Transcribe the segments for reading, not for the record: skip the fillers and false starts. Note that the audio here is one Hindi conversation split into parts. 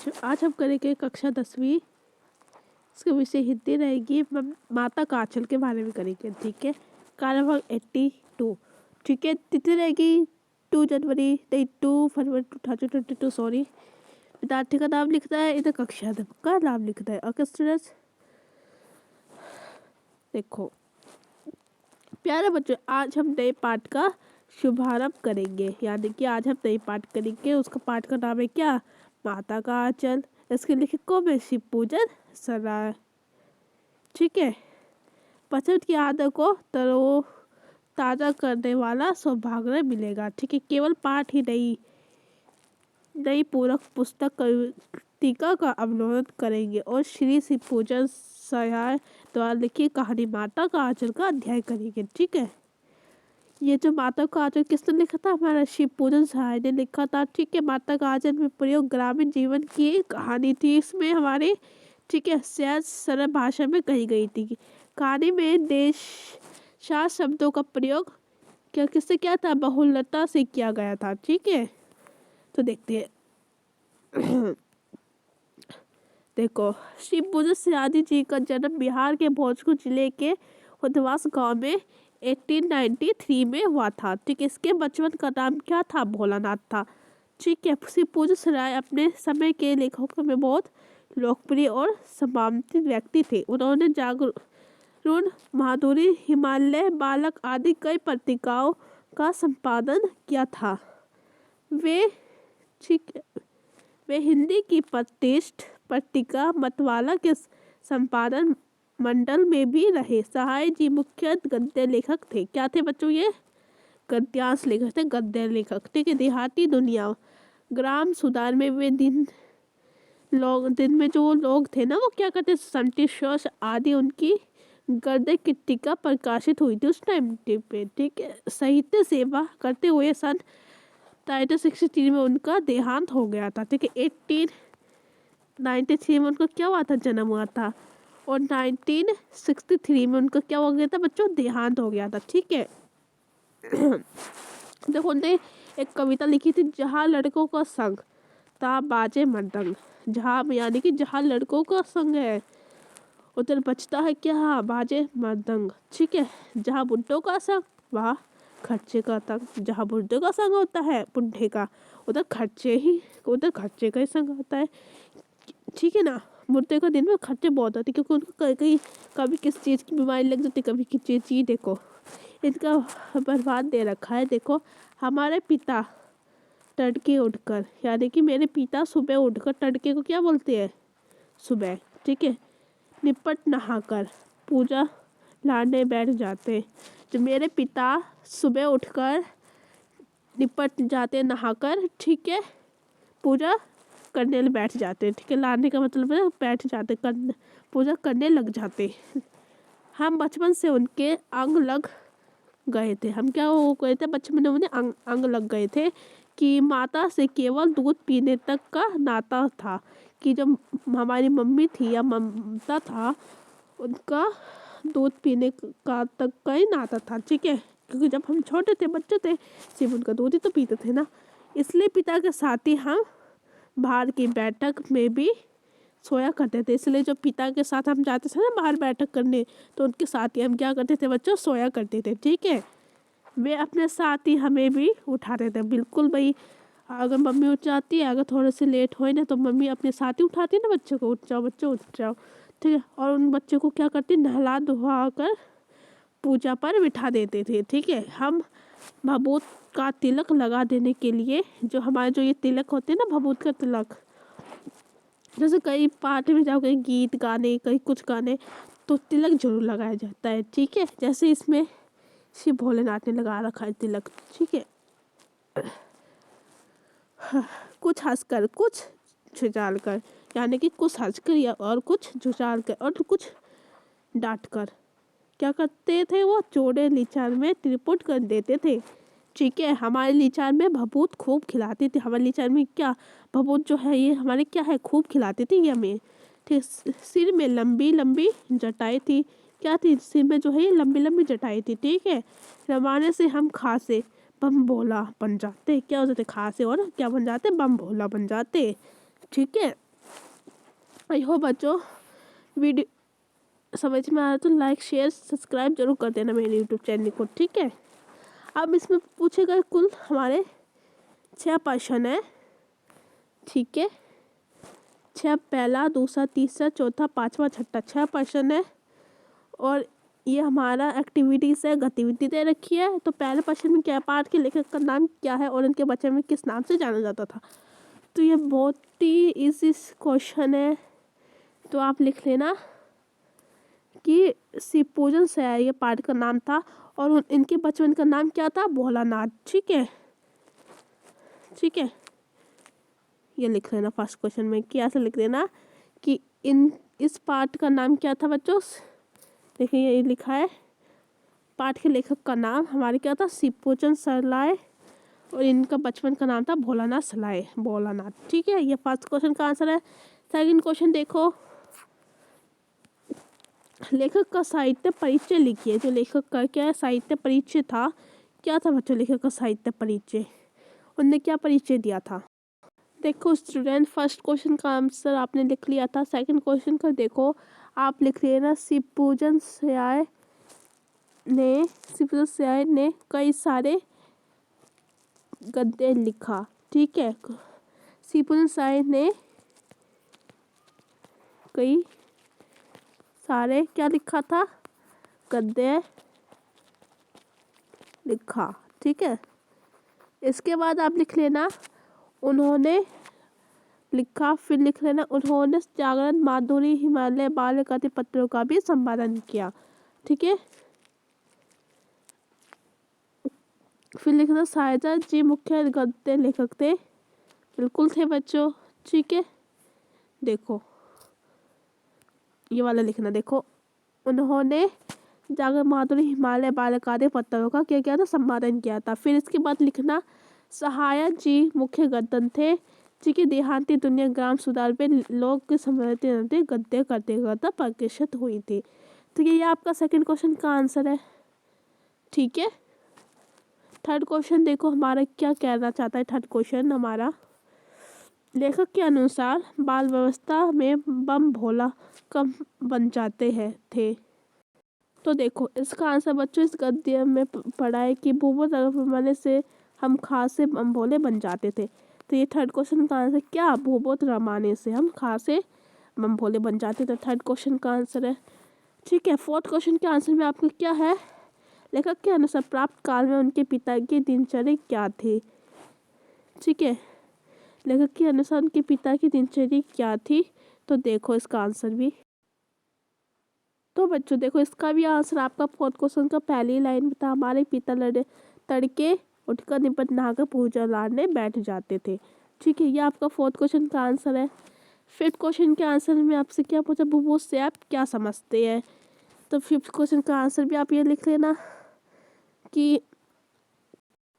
बच्चों, आज हम करेंगे कक्षा 10वीं। इसका विषय हिंदी रहेगी। माता का आंचल के बारे में करेंगे। ठीक है। कार्यभाग 82। ठीक है। तिथि रहेगी 2 जनवरी, नहीं 2 फरवरी 2022। सॉरी। विद्यार्थी का नाम लिखना है, इधर कक्षा का नाम लिखना है। ओके स्टूडेंट्स, देखो प्यारे बच्चों, आज हम नए पाठ का शुभारंभ करेंगे। यानी कि आज हम नए पाठ करेंगे। उसका पाठ का नाम है क्या? माता का आंचल। इसके लेखकों में शिव पूजन सराय। ठीक है। बचपन की यादों को ताज़ा करने वाला सौभाग्य मिलेगा। ठीक है। केवल पाठ ही नहीं, नई पूरक पुस्तक कविता का अवलोकन करेंगे और श्री शिव पूजन सहाय द्वारा लिखी कहानी माता का आंचल का अध्ययन करेंगे। ठीक है। ये जो माता का आंचल किसने लिखा था? हमारा शिव पूजन सहाय ने लिखा था। ठीक है। माता का आंचल में प्रयोग ग्रामीण जीवन की एक कहानी थी। इसमें हमारे ठीक है सहज सरल भाषा में कही गई थी। कहानी में देश शाह शब्दों का प्रयोग किससे किया था? बहुलता से किया गया था। ठीक है। तो देखते हैं। देखो, शिव पूजन सिरादी जी का जन्म बिहार के भोजपुर जिले के उधवास गांव में 1893 में हुआ था। ठीक है। इसके बचपन का नाम क्या था? भोलानाथ था। ठीक है। शिव पूजन सराय अपने समय के लेखकों में बहुत लोकप्रिय और सम्मानित व्यक्ति थे। उन्होंने जागरण, माधुरी, हिमालय बालक आदि कई पत्रिकाओं का संपादन किया था। वे हिंदी की प्रतिष्ठित पत्रिका मतवाला के संपादन मंडल में भी रहे। सहाय जी मुख्य गद्य लेखक थे। क्या थे बच्चों? ये गद्यांश लेखक थे, गद्य लेखक। ठीक है। देहाती दुनिया ग्राम सुधार में वे दिन में जो लोग थे ना, वो क्या करते? संटी शोष आदि उनकी गद्य की टीका प्रकाशित हुई थी उस टाइम पे। ठीक है। साहित्य सेवा करते हुए सन 1963 में उनका देहांत हो गया था। ठीक है। 1893 में उनका क्या हुआ था? जन्म हुआ था। और 1963 में उनका क्या हो गया था बच्चों? देहांत हो गया था। ठीक है। देखो, उन्होंने एक कविता लिखी थी, जहाँ लड़कों का संग ता बाजे मर्दंग। जहाँ यानी कि जहाँ लड़कों का संग है उधर बचता है क्या? बाजे मर्दंग। ठीक है। जहाँ बुड्ढों का संग वहाँ खर्चे का तंग। जहाँ बुड्ढे का संग होता है, बुड्ढे का, उधर खर्चे का ही संग होता है। ठीक है ना। बुड्ढे का दिन में खर्चे बहुत होते क्योंकि उनको कहीं कभी किस चीज़ की बीमारी लग जाती, कभी किस चीज़ की। देखो, इनका बर्बाद दे रखा है। देखो, हमारे पिता तड़के उठकर, यानी कि मेरे पिता सुबह उठकर, तड़के को क्या बोलते हैं? सुबह। ठीक है। निपट नहाकर पूजा लाने बैठ जाते। तो मेरे पिता सुबह उठकर निपट जाते नहाकर। ठीक है। पूजा करने बैठ जाते। ठीक है। लाने का मतलब है बैठ जाते, पूजा करने लग जाते। हम बचपन से उनके अंग लग गए थे। हम क्या हो गए थे? बचपन में उन्हें अंग लग गए थे कि माता से केवल दूध पीने तक का नाता था। कि जो हमारी मम्मी थी या ममता था, उनका दूध पीने का तक का ही नाता था। ठीक है। क्योंकि जब हम छोटे थे, बच्चे थे, सिर्फ उनका दूध ही तो पीते थे ना। इसलिए पिता के साथ ही हम बाहर की बैठक में भी सोया करते थे। इसलिए जो पिता के साथ हम जाते थे ना बाहर बैठक करने, तो उनके साथ ही हम क्या करते थे बच्चों? सोया करते थे। ठीक है। वे अपने साथ ही हमें भी उठाते थे। बिल्कुल भाई, अगर मम्मी उठ जाती है, अगर थोड़े से लेट होए ना, तो मम्मी अपने साथ ही उठाती है ना बच्चों को, उठ जाओ बच्चों, उठ जाओ। ठीक है। और उन बच्चों को क्या करती? नहला धुला कर पूजा पर बिठा देते थे। ठीक है। हम भभूत का तिलक लगा देने के लिए, जो हमारे जो ये तिलक होते हैं ना, भभूत का तिलक, जैसे कई पार्टी में जाओ, कहीं गीत गाने, कहीं कुछ गाने, तो तिलक जरूर लगाया जाता है। ठीक है। जैसे इसमें शिव भोलेनाथ ने लगा रखा है तिलक। ठीक है। कुछ हंसकर, कुछ झुझार कर, यानी कि कुछ हंसकर या और कुछ झुझार कर और कुछ डांट कर क्या करते थे? वो चौड़े लिचार में त्रिपुट कर देते थे। ठीक है। हमारे लिचार में भभूत खूब खिलाती थी। हमारे लिचार में क्या भभूत जो है, ये हमारे क्या है? खूब खिलाती थी ये हमें। ठीक। सिर में लंबी लंबी जटाई थी। क्या थी? सिर में जो है ये लंबी लंबी जटाई थी। ठीक है। रवाने से हम खासे बम भोला बन जाते। क्या हो जाते? खासे और क्या बन जाते? बम भोला बन जाते। ठीक है। आई होप बच्चों वीडियो समझ में आ रहा तो लाइक शेयर सब्सक्राइब जरूर कर देना मेरे यूट्यूब चैनल को, ठीक है। अब इसमें पूछे गए कुल हमारे 6 प्रश्न है, ठीक है। 6, पहला, दूसरा, तीसरा, चौथा, पांचवा, छठा, 6 प्रश्न है। और ये हमारा एक्टिविटीज़ है, गतिविधि दे रखी है। तो पहले प्रश्न में क्या, पाठ के लेखक का नाम क्या है और उनके बच्चे में किस नाम से जाना जाता था। तो ये बहुत ही इजी क्वेश्चन है, तो आप लिख लेना कि शिवपूजन से ये पाठ का नाम था और इनके बचपन का नाम क्या था, भोलानाथ, ठीक है, ठीक है। ये लिख लेना फर्स्ट क्वेश्चन में, क्या ऐसा लिख देना कि इस पाठ का नाम क्या था बच्चों। देखिए ये लिखा है, पाठ के लेखक का नाम हमारे क्या था, शिवपूजन सरलाए, और इनका बचपन का नाम था भोलानाथ सलाए, भोलानाथ, ठीक है। ये फर्स्ट क्वेश्चन का आंसर है। सेकंड क्वेश्चन देखो, लेखक का साहित्य परिचय लिखिए। जो लेखक का क्या है, साहित्य परिचय था, क्या था बच्चों लेखक का साहित्य परिचय, उनने क्या परिचय दिया था। देखो स्टूडेंट, फर्स्ट क्वेश्चन का आंसर आपने लिख लिया था। सेकंड क्वेश्चन का देखो, आप लिख लेना शिवपूजन सयाय ने कई सारे गद्य लिखा, ठीक है। शिवपूजन सयाय ने कई सारे क्या लिखा था, गद्य लिखा, ठीक है। इसके बाद आप लिख लेना उन्होंने लिखा, फिर लिख लेना उन्होंने जागरण, माधुरी, हिमालय, बाल गद्य पत्रों का भी संपादन किया, ठीक है। फिर लिखना सायदा जी मुख्य गद्य लेखक थे, बिल्कुल थे बच्चों, ठीक है। देखो ये वाला लिखना, देखो उन्होंने जागरण, माधुरी, हिमालय, बाल गद्य पत्रों का क्या किया था, संपादन किया था। फिर इसके बाद लिखना सहायक जी मुख्य गद्य थे, जी की देहांती दुनिया ग्राम सुधार पे लोग समझते गद्य करते करते प्रकाशित हुई थी। तो ये आपका सेकंड क्वेश्चन का आंसर है, ठीक है। थर्ड क्वेश्चन देखो हमारा क्या कहना चाहता है। थर्ड क्वेश्चन हमारा, लेखक के अनुसार बाल व्यवस्था में बम भोला कब बन जाते हैं थे। तो देखो इसका आंसर बच्चों इस गद्य में पढ़ा है कि भूभोज रमाने से हम खासे बम भोले बन जाते थे। तो ये थर्ड क्वेश्चन का आंसर क्या, भूभोज रमाने से हम खासे बम भोले बन जाते थे, थर्ड क्वेश्चन का आंसर है, ठीक है। फोर्थ क्वेश्चन के आंसर में आपका क्या है, लेखक के अनुसार प्राप्त काल में उनके पिता की दिनचर्या क्या थी, ठीक है। लेखक के अनुसार उनके पिता की दिनचर्या क्या थी। तो देखो इसका आंसर भी, तो बच्चों देखो इसका भी आंसर आपका फोर्थ क्वेश्चन का पहली लाइन में था, हमारे पिता तड़के उठकर निपट नहाकर पूजा लाने बैठ जाते थे, ठीक है। ये आपका फोर्थ क्वेश्चन का आंसर है। फिफ्थ क्वेश्चन के आंसर में आपसे क्या पूछा, भूभोज से आप क्या समझते हैं। तो फिफ्थ क्वेश्चन का आंसर भी आप ये लिख लेना कि,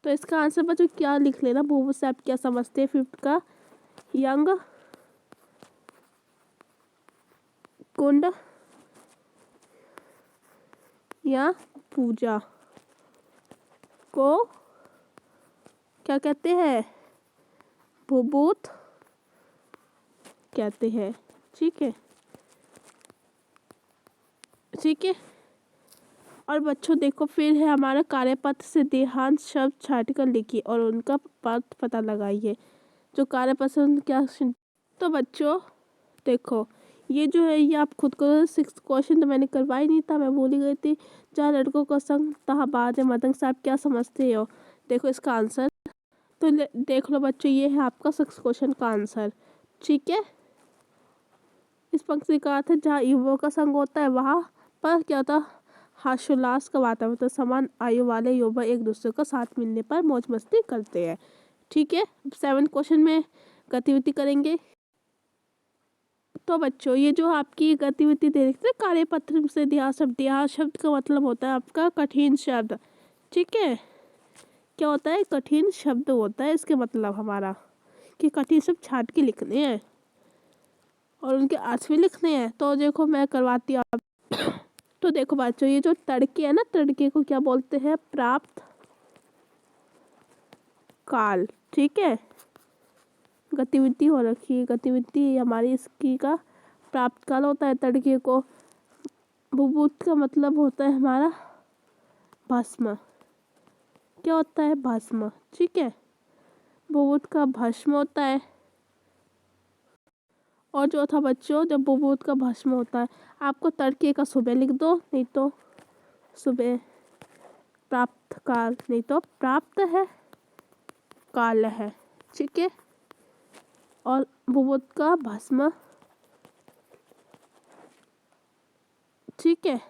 तो इसका आंसर बच्चों क्या लिख लेना, भूभोज से आप क्या समझते हैं। फिफ्थ का, यंग कुंड या पूजा को क्या कहते हैं, भूभूत कहते हैं, ठीक है, ठीक है। और बच्चों देखो फिर है हमारा कार्यपत्र से देहांत शब्द छाट कर लिखिए और उनका पता लगाइए। जो कार्यपत्र क्या, तो बच्चों देखो ये जो है ये आप खुद को, सिक्स क्वेश्चन तो मैंने करवा ही नहीं था, मैं भूल ही गई थी। जहाँ लड़कों का संग तहाँ बात है मदंग से आप क्या समझते हो। देखो इसका आंसर तो देख लो बच्चों, ये है आपका सिक्स क्वेश्चन का आंसर, ठीक है। इस पंक्ति का अर्थ है जहाँ युवाओं का संग होता है वहाँ पर क्या होता, हर्षोल्लास का वातावरण, तो समान आयु वाले युवा एक दूसरे को साथ मिलने पर मौज मस्ती करते हैं, ठीक है। 7 क्वेश्चन में गतिविधि करेंगे। तो बच्चों ये जो आपकी गतिविधि दे रखी है कार्यपत्र से देहा शब्द का मतलब होता है आपका कठिन शब्द, ठीक है। क्या होता है, कठिन शब्द होता है, इसके मतलब हमारा कि कठिन शब्द छाट के लिखने हैं और उनके अर्थ भी लिखने हैं। तो देखो मैं करवाती हूँ आप तो देखो बच्चों ये जो तड़के है ना, तड़के को क्या बोलते हैं, प्राप्त काल, ठीक है। गतिविधि हो रखी है, गतिविधि हमारी इसकी का प्राप्त काल होता है तड़के को। बुभूत का मतलब होता है हमारा भस्म। क्या होता है? भस्म। ठीक है, बुभूत का भस्म होता है। और जो था बच्चों, जब बुभूत का भस्म होता है, आपको तड़के का सुबह लिख दो, नहीं तो सुबह प्राप्त काल, नहीं तो प्राप्त है काल है। ठीक है, और बुभूत का भस्म। ठीक है,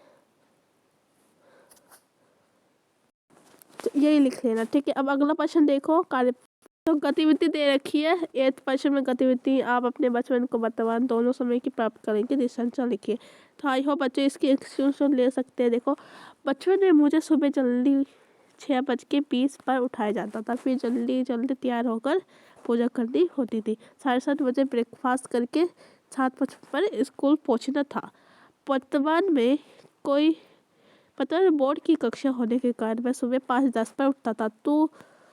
तो यही लिख लेना। ठीक है, अब अगला प्रश्न देखो। कार्य तो गतिविधि दे रखी है 8th प्रश्न में। गतिविधि आप अपने बचपन को वर्तमान दोनों समय की प्राप्त करेंगे, दिशांतर लिखिए। तो आई होप बच्चों इसकी स्क्रीनशॉट ले सकते हैं। देखो, बचपन में मुझे सुबह जल्दी 6:20 पर उठाया जाता था, फिर जल्दी जल्दी तैयार होकर पूजा करनी होती थी। 7:30 बजे ब्रेकफास्ट करके 7:55 पर स्कूल पहुंचना था। वर्तमान में कोई पता है, बोर्ड की कक्षा होने के कारण मैं सुबह 5:10 पर उठता था। तो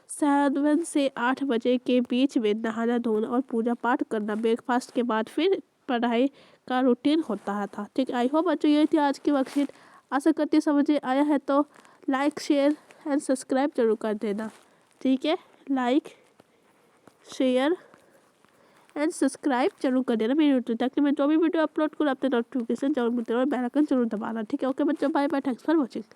7 से 8 बजे के बीच में नहाना धोना और पूजा पाठ करना, ब्रेकफास्ट के बाद फिर पढ़ाई का रूटीन होता था। ठीक, आई होप बच्चों ये थी आज की वर्कशीट। आशा करती समझ आया है तो लाइक शेयर एंड सब्सक्राइब जरूर कर देना। ठीक है, लाइक शेयर एंड सब्सक्राइब जरूर कर देना मेरी यूट्यूब, ताकि मैं जो भी वीडियो अपलोड करूँ अपने नोटिफिकेशन जरूर मिलते रहे और बेल आइकन जरूर दबाना। ठीक है, ओके बच्चों, bye bye, thanks for watching.